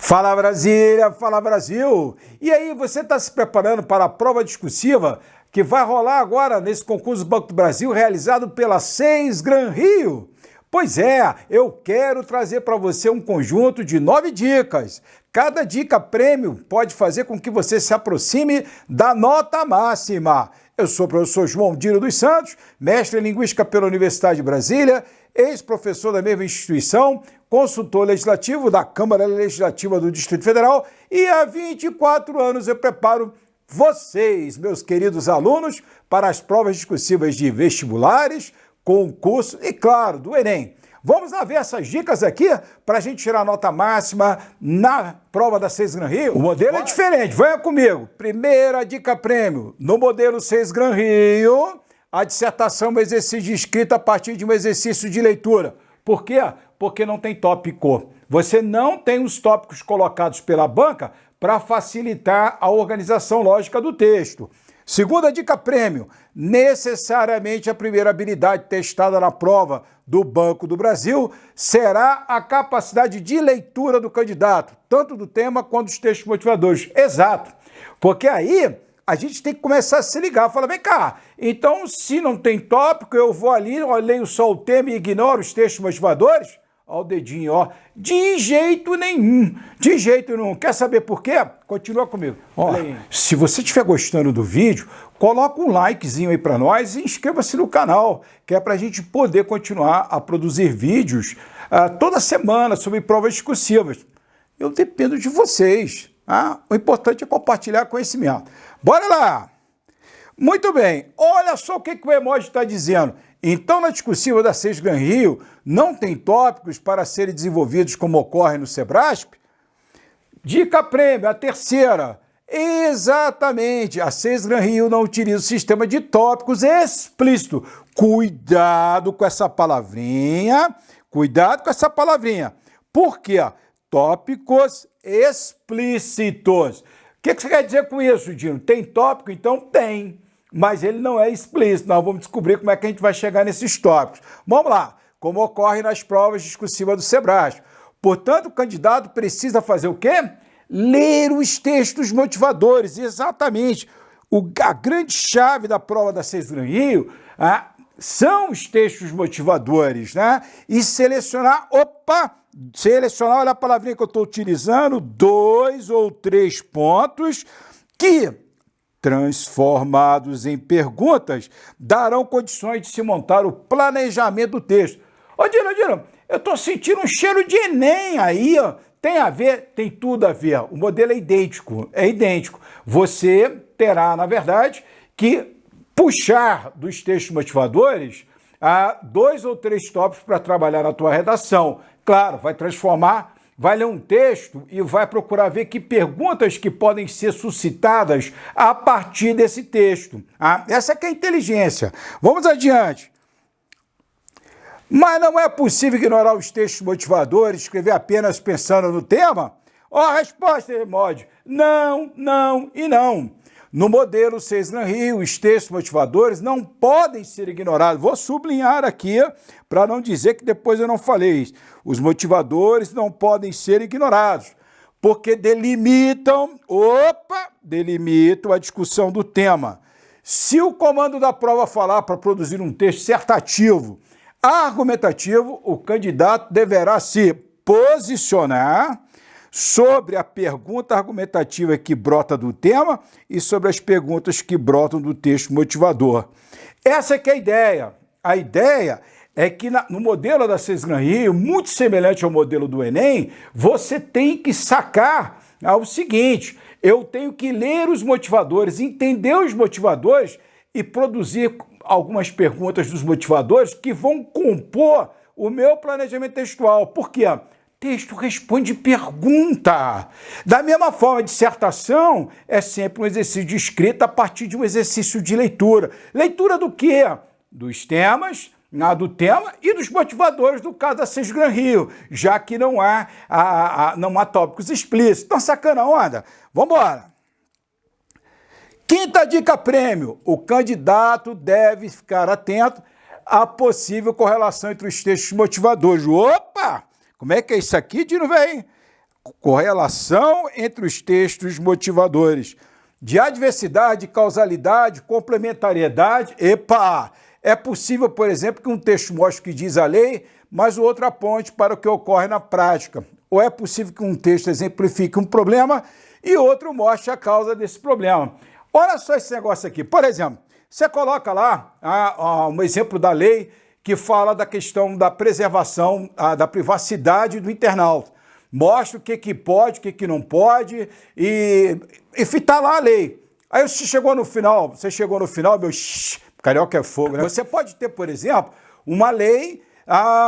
Fala Brasília, fala Brasil! E aí, você está se preparando para a prova discursiva que vai rolar agora nesse concurso do Banco do Brasil realizado pela Seis Gran Rio? Pois é, eu quero trazer para você um conjunto de 9 dicas. Cada dica prêmio pode fazer com que você se aproxime da nota máxima. Eu sou o professor João Dino dos Santos, mestre em Linguística pela Universidade de Brasília, ex-professor da mesma instituição, consultor legislativo da Câmara Legislativa do Distrito Federal e há 24 anos eu preparo vocês, meus queridos alunos, para as provas discursivas de vestibulares, concurso e, claro, do Enem. Vamos lá ver essas dicas aqui para a gente tirar a nota máxima na prova da Seis Gran Rio. O modelo é diferente, venha comigo. Primeira dica prêmio, no modelo Seis Gran Rio, a dissertação é um exercício de escrita a partir de um exercício de leitura. Por quê? Porque não tem tópico. Você não tem os tópicos colocados pela banca para facilitar a organização lógica do texto. Segunda dica prêmio, necessariamente a primeira habilidade testada na prova do Banco do Brasil será a capacidade de leitura do candidato, tanto do tema quanto dos textos motivadores. Exato, porque aí a gente tem que começar a se ligar, falar, vem cá, então se não tem tópico, eu vou ali, eu leio só o tema e ignoro os textos motivadores? Olha o dedinho, ó. De jeito nenhum. De jeito nenhum. Quer saber por quê? Continua comigo. Ó, se você estiver gostando do vídeo, coloca um likezinho aí para nós e inscreva-se no canal, que é para a gente poder continuar a produzir vídeos toda semana sobre provas discursivas. Eu dependo de vocês. O importante é compartilhar conhecimento. Bora lá! Muito bem. Olha só o que o emoji está dizendo. Então, na discursiva da Seis Gran Rio, não tem tópicos para serem desenvolvidos como ocorre no Sebrasp? Dica prêmio, a terceira. Exatamente, a Seis Gran Rio não utiliza o sistema de tópicos explícito. Cuidado com essa palavrinha, cuidado com essa palavrinha. Por quê? Tópicos explícitos. O que você quer dizer com isso, Dino? Tem tópico? Então tem. Mas ele não é explícito. Nós vamos descobrir como é que a gente vai chegar nesses tópicos. Vamos lá, como ocorre nas provas discursivas do Sebrasp. Portanto, o candidato precisa fazer o quê? Ler os textos motivadores, exatamente. A grande chave da prova da Seis Gran Rio são os textos motivadores, né? E selecionar, olha a palavrinha que eu estou utilizando, 2 ou 3 pontos que, transformados em perguntas, darão condições de se montar o planejamento do texto. Ô, Dino, eu estou sentindo um cheiro de Enem aí, ó. Tem a ver? Tem tudo a ver. O modelo é idêntico. Você terá, na verdade, que puxar dos textos motivadores 2 ou 3 tópicos para trabalhar na tua redação. Claro, vai ler um texto e vai procurar ver que perguntas que podem ser suscitadas a partir desse texto. Essa que é a inteligência. Vamos adiante. Mas não é possível ignorar os textos motivadores, escrever apenas pensando no tema? A resposta é emoji. Não, não e não. No modelo Seis Gran Rio, os textos motivadores não podem ser ignorados. Vou sublinhar aqui para não dizer que depois eu não falei isso. Os motivadores não podem ser ignorados, porque delimitam a discussão do tema. Se o comando da prova falar para produzir um texto dissertativo, argumentativo, o candidato deverá se posicionar sobre a pergunta argumentativa que brota do tema e sobre as perguntas que brotam do texto motivador. Essa é que é a ideia. A ideia é que no modelo da Seis Gran Rio, muito semelhante ao modelo do Enem, você tem que sacar o seguinte: eu tenho que ler os motivadores, entender os motivadores e produzir algumas perguntas dos motivadores que vão compor o meu planejamento textual. Por quê? Texto responde pergunta. Da mesma forma, a dissertação é sempre um exercício de escrita a partir de um exercício de leitura. Leitura do quê? Dos temas, do tema e dos motivadores, do caso da Seis Gran Rio, já que não há tópicos explícitos. Estão sacando a onda? Vamos embora. Quinta dica prêmio, o candidato deve ficar atento à possível correlação entre os textos motivadores. Como é que é isso aqui, Dino, velho? correlação entre os textos motivadores de adversidade, causalidade, complementariedade. Epa! É possível, por exemplo, que um texto mostre o que diz a lei, mas o outro aponte para o que ocorre na prática. Ou é possível que um texto exemplifique um problema e outro mostre a causa desse problema. Olha só esse negócio aqui. Por exemplo, você coloca lá um exemplo da lei que fala da questão da preservação da privacidade do internauta. Mostra o que pode, o que não pode e está lá a lei. Aí você chegou no final, meu carioca é fogo, né? Você pode ter, por exemplo, uma lei,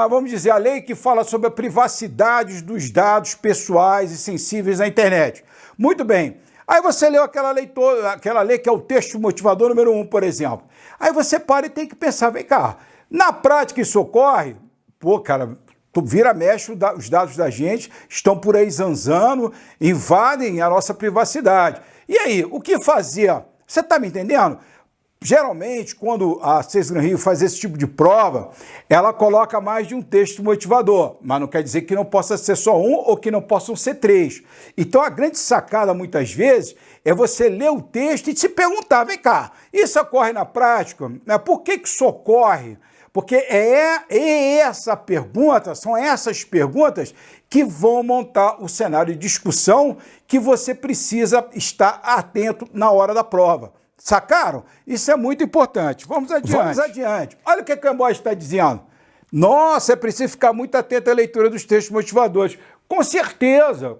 vamos dizer, a lei que fala sobre a privacidade dos dados pessoais e sensíveis na internet. Muito bem. Aí você leu aquela lei toda, aquela lei que é o texto motivador número 1, por exemplo. Aí você para e tem que pensar, vem cá, na prática isso ocorre? Pô, cara, tu vira, mexe, os dados da gente estão por aí zanzando, invadem a nossa privacidade. E aí, o que fazer? Você está me entendendo? Geralmente, quando a SESGran Rio faz esse tipo de prova, ela coloca mais de um texto motivador, mas não quer dizer que não possa ser só um ou que não possam ser três. Então, a grande sacada, muitas vezes, é você ler o texto e se perguntar, vem cá, isso ocorre na prática? Por que isso ocorre? Porque são essas perguntas que vão montar o cenário de discussão que você precisa estar atento na hora da prova. Sacaram? Isso é muito importante. Vamos adiante. Olha o que a Cambódia está dizendo. Nossa, é preciso ficar muito atento à leitura dos textos motivadores. Com certeza,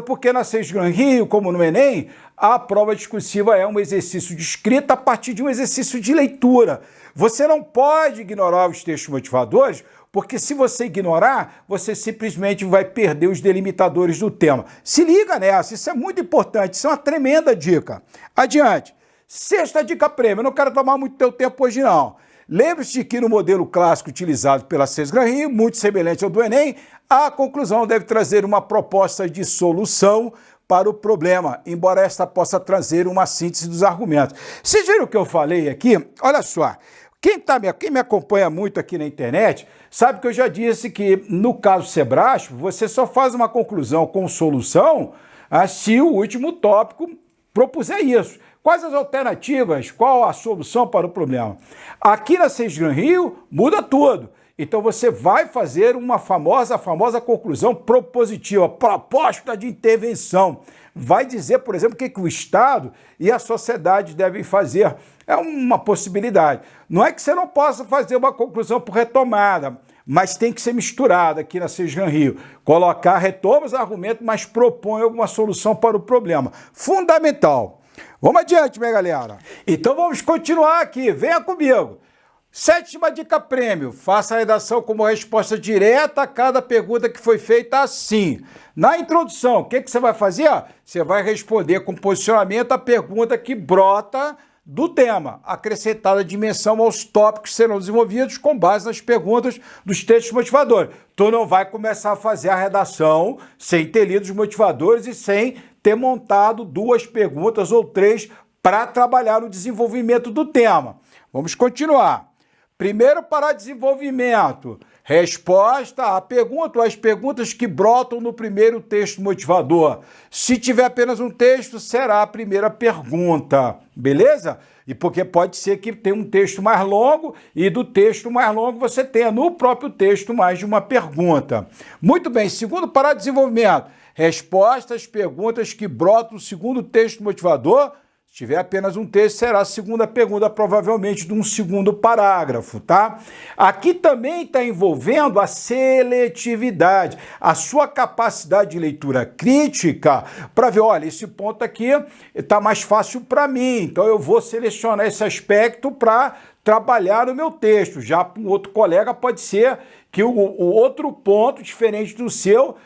porque na SESGran Rio, como no Enem, a prova discursiva é um exercício de escrita a partir de um exercício de leitura. Você não pode ignorar os textos motivadores, porque se você ignorar, você simplesmente vai perder os delimitadores do tema. Se liga nessa, isso é muito importante, isso é uma tremenda dica. Adiante. Sexta dica prêmio, eu não quero tomar muito teu tempo hoje não. Lembre-se de que no modelo clássico utilizado pela SESGran Rio, muito semelhante ao do Enem, a conclusão deve trazer uma proposta de solução para o problema, embora esta possa trazer uma síntese dos argumentos. Vocês viram o que eu falei aqui? Olha só, quem me acompanha muito aqui na internet sabe que eu já disse que no caso Sebrasp, você só faz uma conclusão com solução se o último tópico propuser isso. Quais as alternativas? Qual a solução para o problema? Aqui na SESGran Rio, muda tudo. Então você vai fazer a famosa conclusão propositiva, proposta de intervenção. Vai dizer, por exemplo, o que o Estado e a sociedade devem fazer. É uma possibilidade. Não é que você não possa fazer uma conclusão por retomada, mas tem que ser misturada aqui na SESGran Rio. Colocar, retoma os argumentos, mas propõe alguma solução para o problema. Fundamental. Vamos adiante, minha galera. Então vamos continuar aqui, venha comigo. Sétima dica prêmio, faça a redação como resposta direta a cada pergunta que foi feita assim. Na introdução, o que você vai fazer? Você vai responder com posicionamento a pergunta que brota do tema, acrescentada dimensão aos tópicos que serão desenvolvidos com base nas perguntas dos textos motivadores. Tu não vai começar a fazer a redação sem ter lido os motivadores e sem ter montado 2 perguntas ou 3 para trabalhar o desenvolvimento do tema. Vamos continuar. Primeiro, para desenvolvimento, resposta à pergunta ou às perguntas que brotam no primeiro texto motivador. Se tiver apenas um texto, será a primeira pergunta, beleza? E porque pode ser que tenha um texto mais longo e do texto mais longo você tenha no próprio texto mais de uma pergunta. Muito bem, segundo, para desenvolvimento, resposta às perguntas que brotam no segundo texto motivador. Se tiver apenas um texto, será a segunda pergunta, provavelmente de um segundo parágrafo, tá? Aqui também está envolvendo a seletividade, a sua capacidade de leitura crítica, para ver, olha, esse ponto aqui está mais fácil para mim, então eu vou selecionar esse aspecto para trabalhar no meu texto. Já para um outro colega pode ser que o outro ponto, diferente do seu,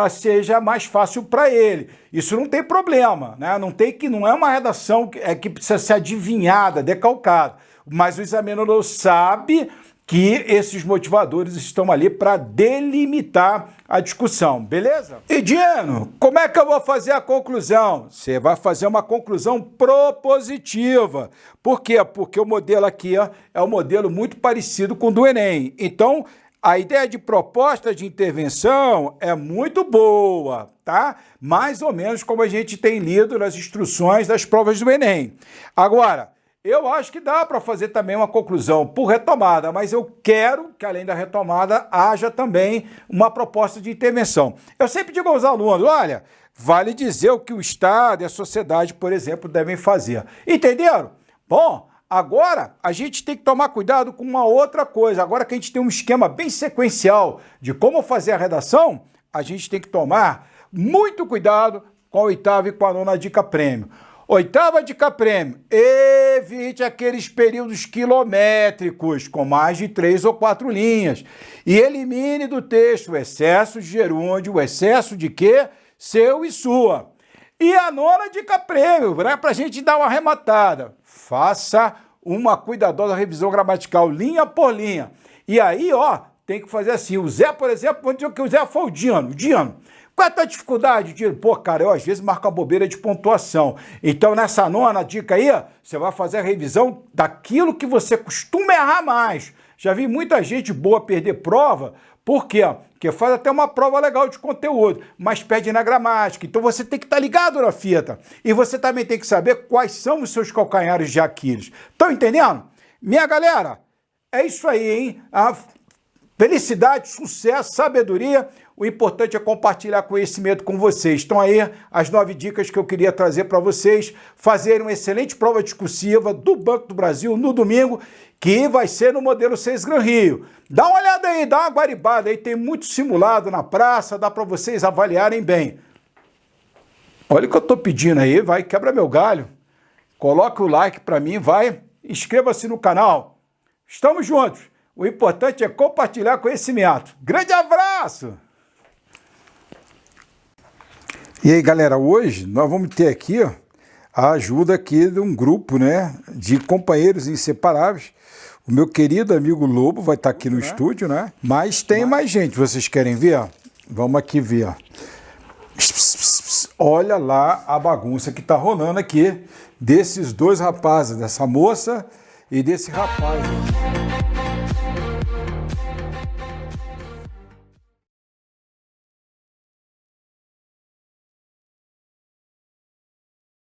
seja mais fácil para ele. Isso não tem problema, né? Não é uma redação que precisa ser adivinhada, decalcada, mas o examinador sabe que esses motivadores estão ali para delimitar a discussão, beleza? E Dino, como é que eu vou fazer a conclusão? Você vai fazer uma conclusão propositiva. Por quê? Porque o modelo aqui é um modelo muito parecido com o do Enem. Então, A ideia de proposta de intervenção é muito boa, tá? Mais ou menos como a gente tem lido nas instruções das provas do Enem. Agora, eu acho que dá para fazer também uma conclusão por retomada, mas eu quero que, além da retomada, haja também uma proposta de intervenção. Eu sempre digo aos alunos, olha, vale dizer o que o Estado e a sociedade, por exemplo, devem fazer. Entenderam? Bom, agora a gente tem que tomar cuidado com uma outra coisa. Agora que a gente tem um esquema bem sequencial de como fazer a redação, a gente tem que tomar muito cuidado com a 8ª e com a 9ª dica prêmio. 8ª dica prêmio, evite aqueles períodos quilométricos com mais de 3 ou 4 linhas e elimine do texto o excesso de gerúndio, o excesso de quê? Seu e sua. E a 9ª dica prêmio, né, para a gente dar uma arrematada. Faça uma cuidadosa revisão gramatical, linha por linha. E aí, ó, tem que fazer assim. O Zé, por exemplo, vamos dizer que o Zé foi o Dino. Qual é a tua dificuldade, Dino? Pô, cara, eu às vezes marco a bobeira de pontuação. Então, nessa 9ª dica aí, você vai fazer a revisão daquilo que você costuma errar mais. Já vi muita gente boa perder prova. Por quê? Porque faz até uma prova legal de conteúdo, mas perde na gramática. Então você tem que estar ligado na fita. E você também tem que saber quais são os seus calcanhares de Aquiles. Estão entendendo? Minha galera, é isso aí, hein? A felicidade, sucesso, sabedoria. O importante é compartilhar conhecimento com vocês. Estão aí as 9 dicas que eu queria trazer para vocês fazerem uma excelente prova discursiva do Banco do Brasil no domingo, que vai ser no modelo 6 Gran Rio. Dá uma olhada aí, dá uma guaribada aí, tem muito simulado na praça, dá para vocês avaliarem bem. Olha o que eu estou pedindo aí, vai, quebra meu galho. Coloca o like para mim, vai, inscreva-se no canal. Estamos juntos. O importante é compartilhar conhecimento. Grande abraço! E aí, galera, hoje nós vamos ter aqui ó, a ajuda aqui de um grupo, né, de companheiros inseparáveis. O meu querido amigo Lobo vai estar aqui no estúdio, né? Mas tem mais gente, vocês querem ver? Vamos aqui ver. Ó. Olha lá a bagunça que tá rolando aqui desses dois rapazes, dessa moça e desse rapaz.